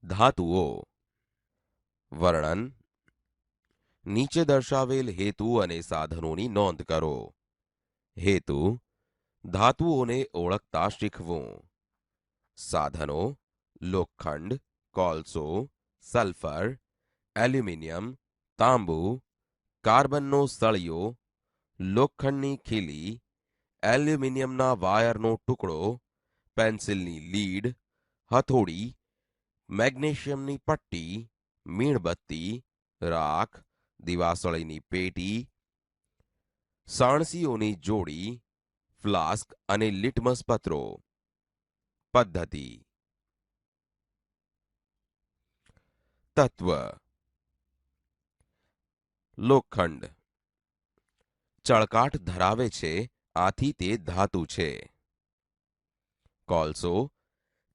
ધાતુઓ. વર્ણન. નીચે દર્શાવેલ હેતુ અને સાધનોની નોંધ કરો. હેતુ: ધાતુઓને ઓળખતા શીખવું. સાધનો: લોખંડ, કોલસો, સલ્ફર, એલ્યુમિનિયમ, તાંબુ, કાર્બનનો સળિયો, લોખંડની ખીલી, એલ્યુમિનિયમના વાયરનો ટુકડો, પેન્સિલની લીડ, હથોડી, મેગ્નેશિયમની પટ્ટી, મીણબત્તી, રાખ, દિવાસળીની પેટી, સાણસીઓની જોડી, ફ્લાસ્ક અને લિટમસ પત્રો. પદ્ધતિ. તત્વ: લોખંડ ચળકાટ ધરાવે છે, આથી તે ધાતુ છે. કોલસો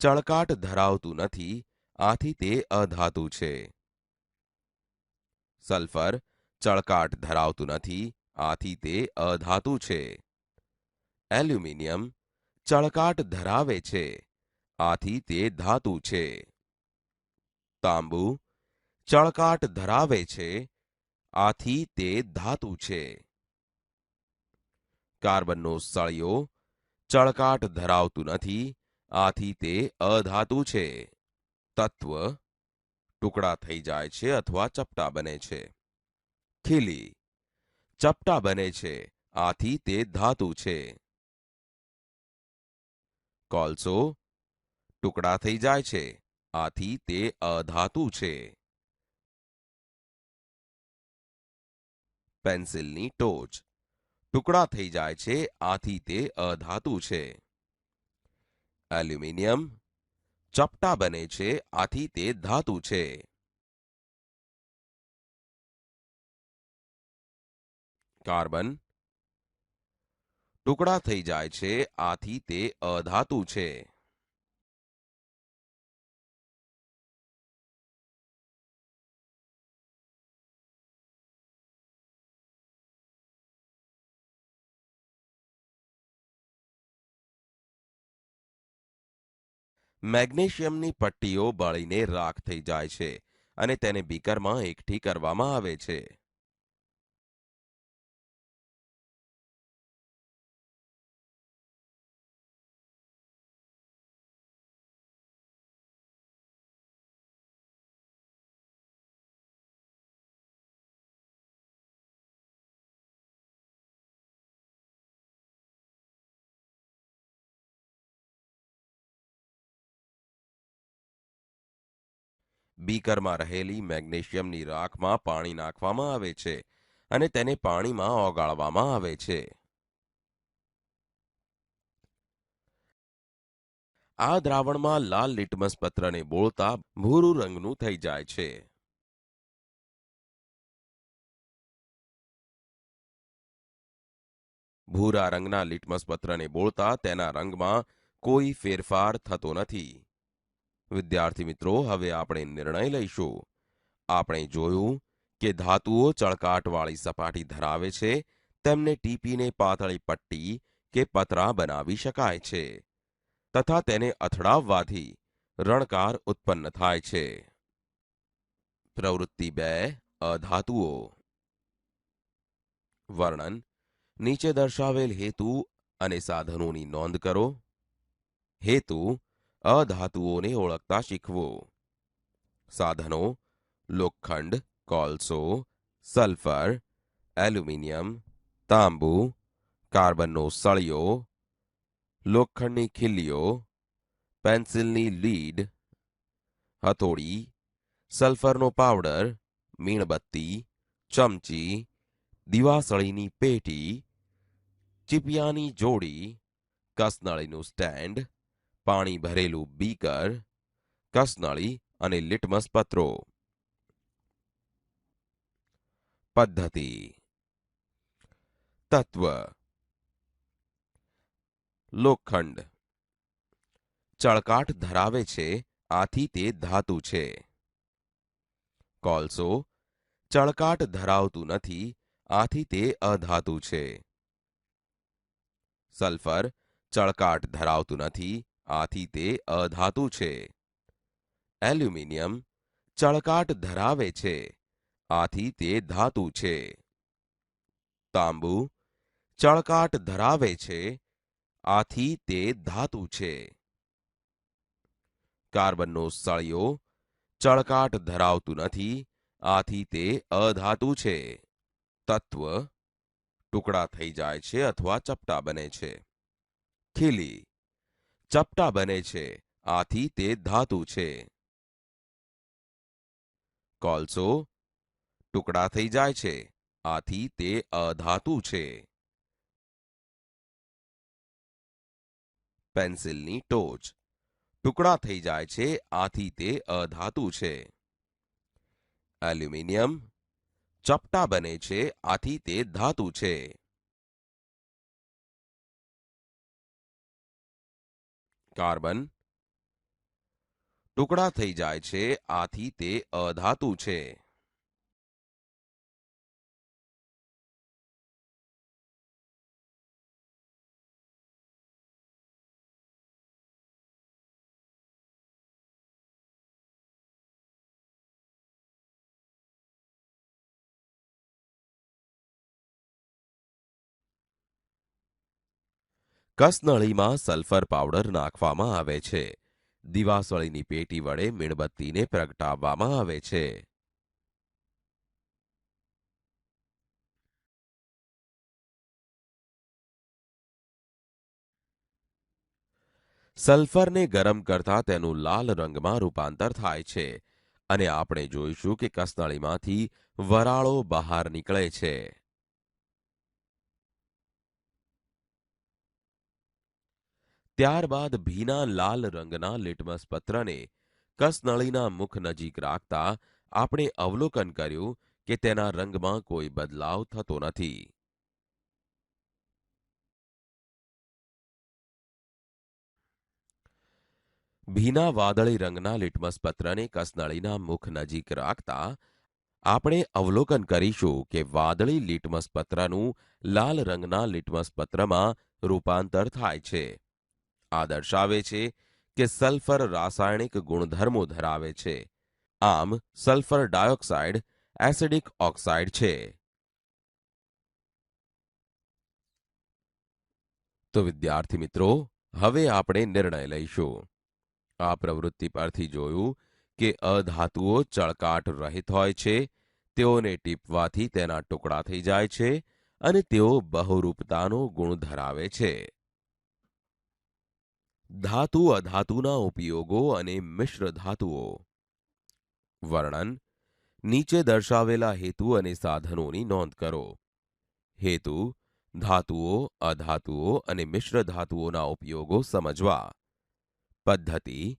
ચળકાટ ધરાવતું નથી, આથી તે અધાતુ છે. સલ્ફર ચળકાટ ધરાવતું નથી, આથી તે અધાતુ છે. એલ્યુમિનિયમ ચળકાટ ધરાવે છે, આથી તે ધાતુ છે. તાંબુ ચળકાટ ધરાવે છે, આથી તે ધાતુ છે. કાર્બનનો સળિયો ચળકાટ ધરાવતું નથી, આથી તે અધાતુ છે. તત્વ ટુકડા થઈ જાય છે અથવા ચપટા બને છે. ખીલી ચપટા બને છે, આથી તે ધાતુ છે. કોલસો ટુકડા થઈ જાય છે, આથી તે અધાતુ છે. પેન્સિલની ટોચ ટુકડા થઈ જાય છે, આથી તે અધાતુ છે. એલ્યુમિનિયમ ચપટા બને છે, આથી તે ધાતુ છે. કાર્બન ટુકડા થઈ જાય છે, આથી તે અધાતુ છે. મેગ્નેશિયમની પટ્ટીઓ બળીને રાખ થઈ જાય છે અને તેને બીકરમાં એકઠી કરવામાં આવે છે. બીકરમાં રહેલી મેગ્નેશિયમની રાખમાં પાણી નાખવામાં આવે છે અને તેને પાણીમાં ઓગાળવામાં આવે છે. આ દ્રાવણમાં લાલ લિટમસ પત્રને બોળતા ભૂરું રંગનું થઈ જાય છે. ભૂરા રંગના લિટમસ પત્રને બોળતા તેના રંગમાં કોઈ ફેરફાર થતો નથી. વિદ્યાર્થી મિત્રો, હવે આપણે નિર્ણય લઈશું. આપણે જોયું કે ધાતુઓ ચળકાટવાળી સપાટી ધરાવે છે, તેમને ટીપીને પાતળી પટ્ટી કે પતરા બનાવી શકાય છે તથા તેને અથડાવવાથી રણકાર ઉત્પન્ન થાય છે. પ્રવૃત્તિ 2: અધાતુઓ. વર્ણન. નીચે દર્શાવેલ હેતુ અને સાધનોની નોંધ કરો. હેતુ: અધાતુઓને ઓળખતા શીખવું. સાધનો: લોખંડ, કોલસો, સલ્ફર, એલ્યુમિનિયમ, તાંબુ, કાર્બનનો સળિયો, લોખંડની ખીલીઓ, પેન્સિલની લીડ, હથોડી, સલ્ફરનો પાવડર, મીણબત્તી, ચમચી, દિવાસળીની પેટી, ચીપિયાની જોડી, કસનળીનું સ્ટેન્ડ, પાણી ભરેલું બીકર, કસનળી અને લિટમસ પત્રો. પદ્ધતિ. તત્વ: લોખંડ ચળકાટ ધરાવે છે, આથી તે ધાતુ છે. કોલસો ચળકાટ ધરાવતું નથી, આથી તે અધાતુ છે. સલ્ફર ચળકાટ ધરાવતું નથી, આથી તે અધાતુ છે. એલ્યુમિનિયમ ચળકાટ ધરાવે છે, આથી તે ધાતુ છે. તાંબુ ચળકાટ ધરાવે છે, આથી તે ધાતુ છે. કાર્બનનો સળિયો ચળકાટ ધરાવતું નથી, આથી તે અધાતુ છે. તત્વ ટુકડા થઈ જાય છે અથવા ચપટા બને છે. ખીલી ચપટા બને છે, આથી તે ધાતુ છે. કોલસો ટુકડા થઈ જાય છે, આથી તે અધાતુ છે. પેન્સિલની ટોચ ટુકડા થઈ જાય છે, આથી તે અધાતુ છે. એલ્યુમિનિયમ ચપટા બને છે, આથી તે ધાતુ છે. કાર્બન ટુકડા થઈ જાય છે, આથી તે અધાતુ છે. કસનળીમાં સલ્ફર પાવડર નાખવામાં આવે છે. દિવાસળીની પેટી વડે મીણબત્તીને પ્રગટાવવામાં આવે છે. સલ્ફરને ગરમ કરતા તેનું લાલ રંગમાં રૂપાંતર થાય છે અને આપણે જોઈશું કે કસનળીમાંથી વરાળો બહાર નીકળે છે. ત્યારબાદ ભીના લાલ રંગના લિટમસ પત્રને કસનળીના મુખ નજીક રાખતા આપણે અવલોકન કર્યું કે તેના રંગમાં કોઈ બદલાવ થતો નથી. ભીના વાદળી રંગના લિટમસ પત્રને કસનળીના મુખ નજીક રાખતા આપણે અવલોકન કરીશું કે વાદળી લિટમસ પત્રનું લાલ રંગના લિટમસ પત્રમાં રૂપાંતર થાય છે. આ દર્શાવે છે કે સલ્ફર રાસાયણિક ગુણધર્મો ધરાવે છે. આમ સલ્ફર ડાયોક્સાઇડ એસિડિક ઓક્સાઇડ છે. તો વિદ્યાર્થી મિત્રો, હવે આપણે નિર્ણય લઈશું. આ પ્રવૃત્તિ પરથી જોયું કે અધાતુઓ ચળકાટ રહિત હોય છે, તેઓને ટીપવાથી તેના ટુકડા થઈ જાય છે અને તેઓ બહુરૂપતાનો ગુણ ધરાવે છે. ધાતુ અધાતુના ઉપયોગો અને મિશ્ર ધાતુઓ. વર્ણન નીચે દર્શાવેલા હેતુ અને સાધનોની નોંધ કરો. હેતુ ધાતુઓ, અધાતુઓ અને મિશ્ર ધાતુઓના ઉપયોગો સમજવા. પદ્ધતિ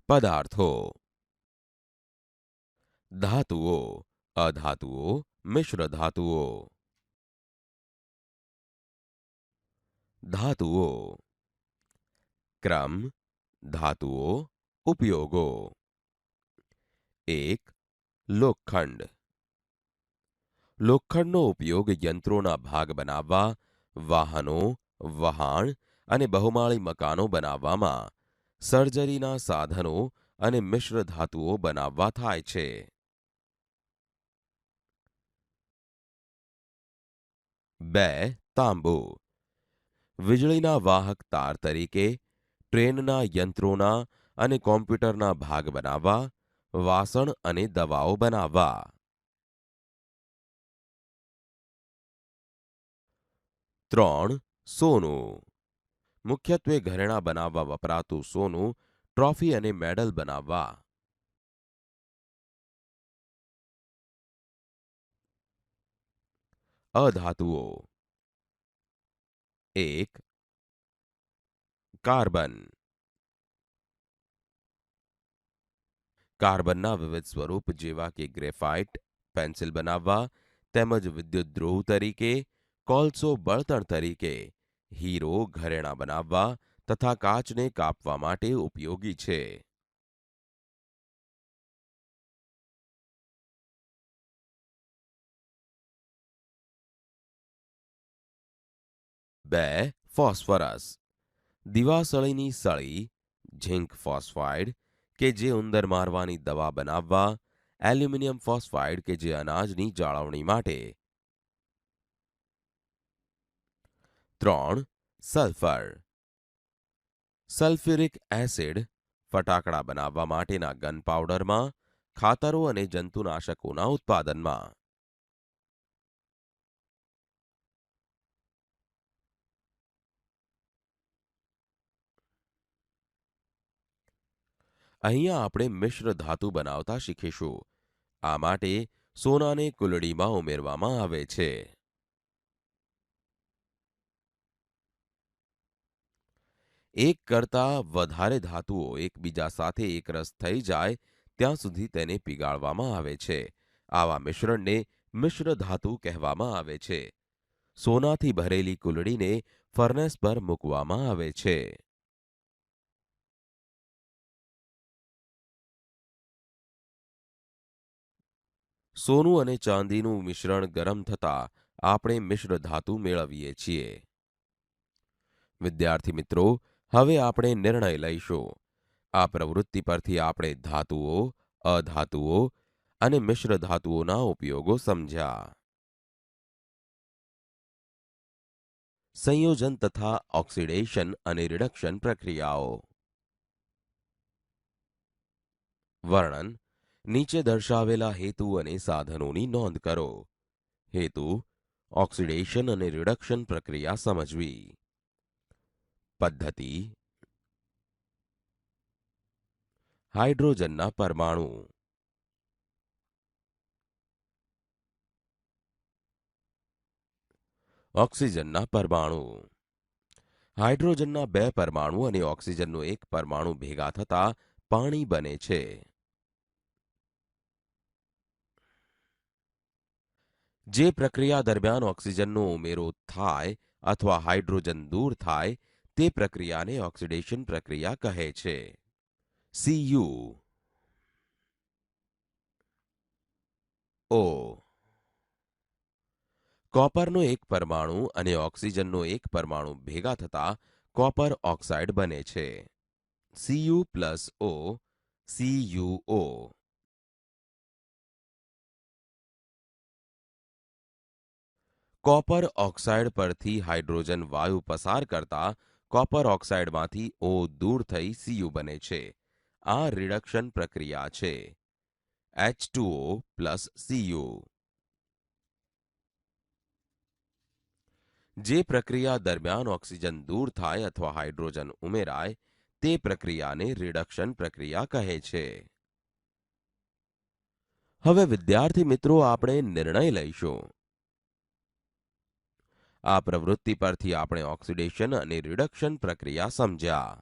પદાર્થો. ધાતુઓ, અધાતુઓ, મિશ્ર ધાતુઓ. ધાતુઓ. ક્રમ ધાતુઓ ઉપયોગો. 1. લોખંડ. લોખંડનો ઉપયોગ યંત્રોના ભાગ બનાવવા, વાહનો, વહાણ અને બહુમાળી મકાનો બનાવવામાં, સર્જરીના સાધનો અને મિશ્ર ધાતુઓ બનાવવા થાય છે. 2. તાંબુ. વીજળીના વાહક તાર તરીકે, ટ્રેનના યંત્રોના અને કોમ્પ્યુટરના ભાગ બનાવવા, વાસણ અને દવાઓ બનાવવા. 3. સોનું. મુખ્યત્વે ઘરેણાં બનાવવા વપરાતું સોનું ટ્રોફી અને મેડલ બનાવવા. અધાતુઓ. 1. કાર્બન. કાર્બનના વિવિધ સ્વરૂપ જેવા કે ગ્રેફાઇટ પેન્સિલ બનાવવા તેમજ વિદ્યુતદ્રોહ તરીકે, કોલસો બળતણ તરીકે, હીરો ઘરેણાં બનાવવા તથા કાચને કાપવા માટે ઉપયોગી છે. 2. ફોસ્ફરસ. દિવાસળીની સળી, ઝિંક ફોસ્ફાઇડ કે જે ઉંદર મારવાની દવા બનાવવા, એલ્યુમિનિયમ ફોસ્ફાઇડ કે જે અનાજની જાળવણી માટે. 3. સલ્ફર. સલ્ફ્યુરિક એસિડ ફટાકડા બનાવવા માટેના ગન પાવડરમાં, ખાતરો અને જંતુનાશકોના ઉત્પાદનમાં. અહીંયા આપણે મિશ્ર ધાતુ બનાવતા શીખીશું. આ માટે સોનાને કુલડીમાં ઉમેરવામાં આવે છે. એક કરતાં વધારે ધાતુઓ એકબીજા સાથે એકરસ થઈ જાય ત્યાં સુધી તેને પીગાળવામાં આવે છે. આવા મિશ્રણને મિશ્ર ધાતુ કહેવામાં આવે છે. સોનાથી ભરેલી કુલડીને ફર્નેસ પર મૂકવામાં આવે છે. સોનું અને ચાંદીનું મિશ્રણ ગરમ થતાં આપણે મિશ્ર ધાતુ મેળવીએ છીએ. વિદ્યાર્થી મિત્રો, હવે આપણે નિર્ણય લઈશું. આ પ્રવૃત્તિ પરથી આપણે ધાતુઓ, અધાતુઓ અને મિશ્ર ધાતુઓના ઉપયોગો સમજ્યા. સંયોજન તથા ઓક્સિડેશન અને રિડક્શન પ્રક્રિયાઓ. વર્ણન. નીચે દર્શાવેલા હેતુ અને સાધનોની નોંધ કરો. હેતુ: ઓક્સિડેશન અને રિડક્શન પ્રક્રિયા સમજવી. પદ્ધતિ: હાઇડ્રોજનના પરમાણુ. ઓક્સિજનના પરમાણુ. હાઇડ્રોજનના 2 પરમાણુ અને ઓક્સિજનનો 1 પરમાણુ ભેગા થતા પાણી બને છે. જે પ્રક્રિયા દરમિયાન ઓક્સિજનનો ઉમેરો થાય અથવા હાઇડ્રોજન દૂર થાય તે પ્રક્રિયાને ઓક્સિડેશન પ્રક્રિયા કહે છે. Cu O. કોપરનો 1 પરમાણુ અને ઓક્સિજનનો 1 પરમાણુ ભેગા થતા કોપર ઓક્સાઇડ બને છે. Cu+O CuO. કોપર ઓક્સાઇડ પરથી હાઇડ્રોજન વાયુ પસાર કરતા કોપર ઓક્સાઇડમાંથી O દૂર થઈ Cu બને છે. આ રિડક્શન પ્રક્રિયા છે. H2O Cu. જે પ્રક્રિયા દરમિયાન ઓક્સિજન દૂર થાય અથવા હાઇડ્રોજન ઉમેરાય તે પ્રક્રિયાને રિડક્શન પ્રક્રિયા કહે છે. હવે વિદ્યાર્થી મિત્રો, આપણે નિર્ણય લઈશું. આ પ્રવૃત્તિ પરથી આપણે ઓક્સિડેશન અને રિડક્શન પ્રક્રિયા સમજ્યા.